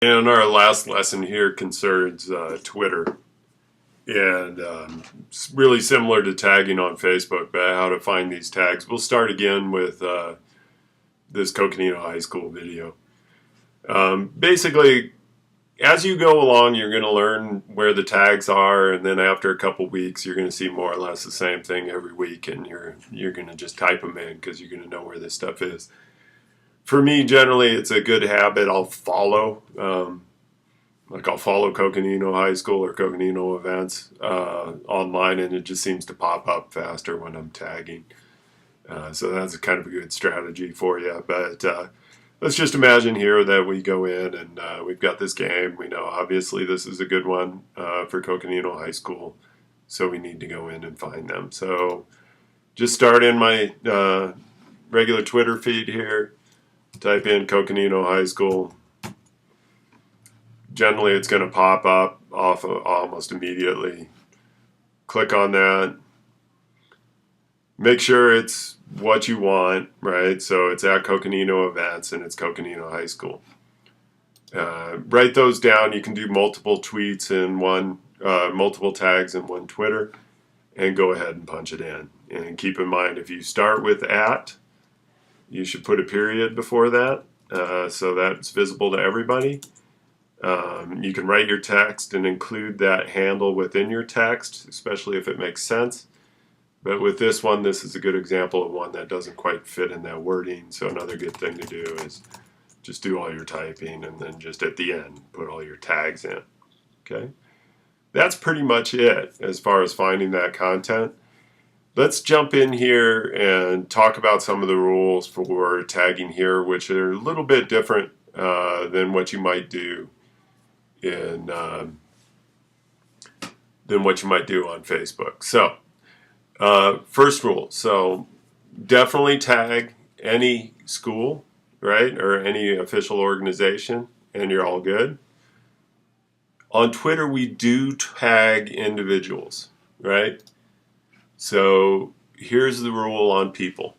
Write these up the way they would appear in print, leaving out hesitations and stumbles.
And our last lesson here concerns Twitter. And it's really similar to tagging on Facebook, but how to find these tags. We'll start again with this Coconino High School video. Basically, as you go along, you're going to learn where the tags are, and then after a couple weeks, you're going to see more or less the same thing every week, and you're going to just type them in because you're going to know where this stuff is. For me, generally, it's a good habit. I'll follow. I'll follow Coconino High School or Coconino events online, and it just seems to pop up faster when I'm tagging. So that's kind of a good strategy for you. But let's just imagine here that we go in and we've got this game. We know obviously this is a good one for Coconino High School, so we need to go in and find them. So just start in my regular Twitter feed here, type in Coconino High School. Generally, it's going to pop up off of almost immediately. Click on that. Make sure it's what you want, right? So it's at Coconino Events and it's Coconino High School. Write those down. You can do multiple tweets in one, multiple tags in one Twitter, and go ahead and punch it in. And keep in mind, if you start with at, you should put a period before that, so that's visible to everybody. You can write your text and include that handle within your text, especially if it makes sense. But with this one, this is a good example of one that doesn't quite fit in that wording. So another good thing to do is just do all your typing and then just at the end put all your tags in. Okay? That's pretty much it as far as finding that content. Let's jump in here and talk about some of the rules for tagging here, which are a little bit different than what you might do than what you might do on Facebook. So, first rule. So, definitely tag any school, right, or any official organization, and you're all good. On Twitter, we do tag individuals, right? So, here's the rule on people.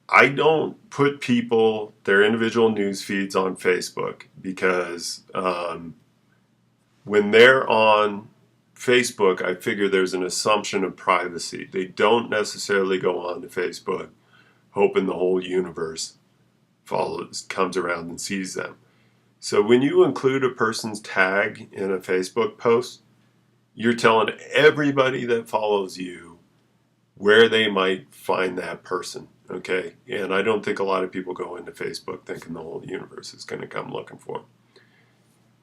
I don't put people, their individual news feeds on Facebook because when they're on Facebook, I figure there's an assumption of privacy. They don't necessarily go on to Facebook hoping the whole universe comes around and sees them. So when you include a person's tag in a Facebook post, you're telling everybody that follows you where they might find that person. Okay, and I don't think a lot of people go into Facebook thinking the whole universe is going to come looking for them.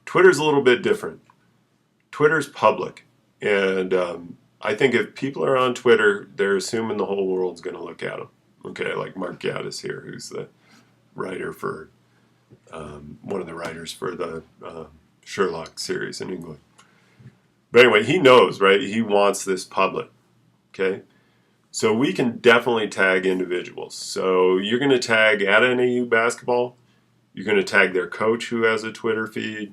Twitter's a little bit different. Twitter's public, and I think if people are on Twitter, they're assuming the whole world's going to look at them. Okay, like Mark Gaddis here, who's the writer for one of the writers for the Sherlock series in England. But anyway, he knows, right? He wants this public. Okay. So we can definitely tag individuals. So you're going to tag at NAU basketball. You're going to tag their coach who has a Twitter feed.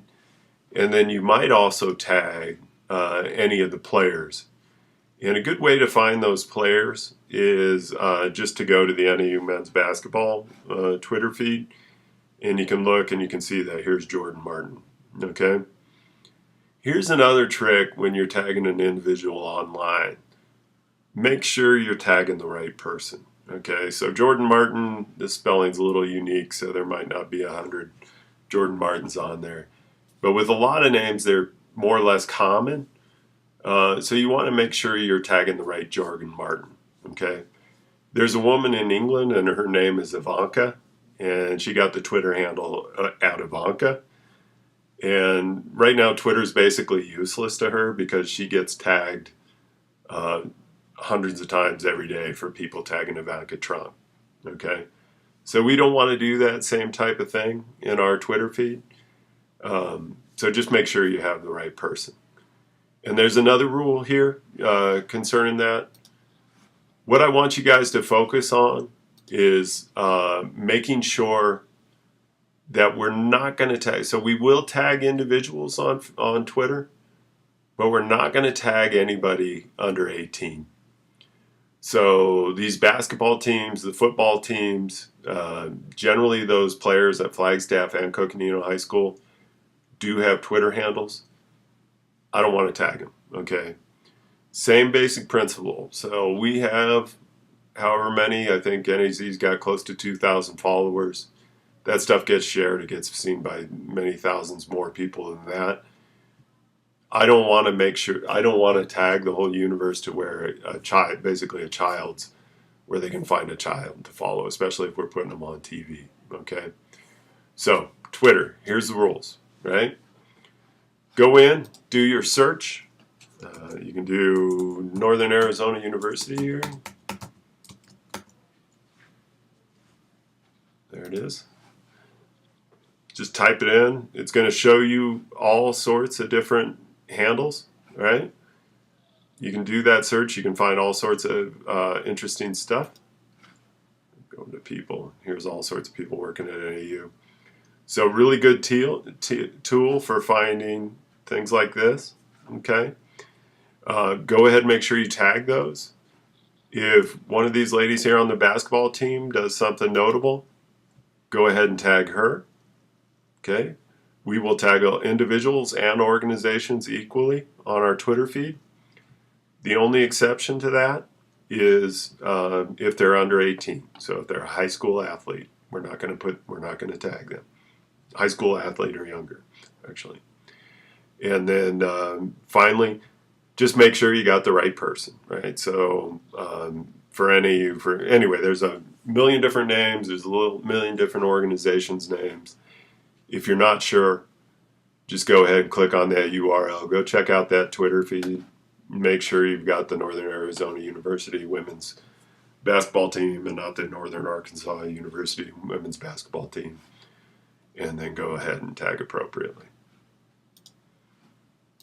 And then you might also tag any of the players. And a good way to find those players is just to go to the NAU men's basketball Twitter feed. And you can look and you can see that here's Jordan Martin. Okay? Here's another trick when you're tagging an individual online. Make sure you're tagging the right person. Okay, so Jordan Martin, the spelling's a little unique, so there might not be 100 Jordan Martins on there. But with a lot of names, they're more or less common. So you want to make sure you're tagging the right Jordan Martin. Okay, there's a woman in England, and her name is Ivanka, and she got the Twitter handle at Ivanka. And right now, Twitter's basically useless to her because she gets tagged hundreds of times every day for people tagging Ivanka Trump. Okay, so we don't want to do that same type of thing in our Twitter feed. So just make sure you have the right person. And there's another rule here concerning that. What I want you guys to focus on is making sure that we're not going to tag. So we will tag individuals on Twitter, but we're not going to tag anybody under 18. So these basketball teams, the football teams, generally those players at Flagstaff and Coconino High School, do have Twitter handles, I don't want to tag them, okay? Same basic principle. So we have however many, I think NAZ's got close to 2,000 followers. That stuff gets shared. It gets seen by many thousands more people than that. I don't want to tag the whole universe to where a child, basically a child's, where they can find a child to follow, especially if we're putting them on TV, okay? So, Twitter, here's the rules, right? Go in, do your search. You can do Northern Arizona University here. There it is. Just type it in. It's going to show you all sorts of different handles, right? You can do that search. You can find all sorts of interesting stuff. Go to people. Here's all sorts of people working at NAU. So really good tool for finding things like this, okay? Go ahead and make sure you tag those. If one of these ladies here on the basketball team does something notable, go ahead and tag her, okay? We will tag individuals and organizations equally on our Twitter feed. The only exception to that is if they're under 18. So if they're a high school athlete, we're not going to tag them. High school athlete or younger, actually. And then finally, just make sure you got the right person, right? So anyway, there's a million different names. There's a million different organizations' names. If you're not sure, just go ahead and click on that URL. Go check out that Twitter feed. Make sure you've got the Northern Arizona University women's basketball team and not the Northern Arkansas University women's basketball team. And then go ahead and tag appropriately.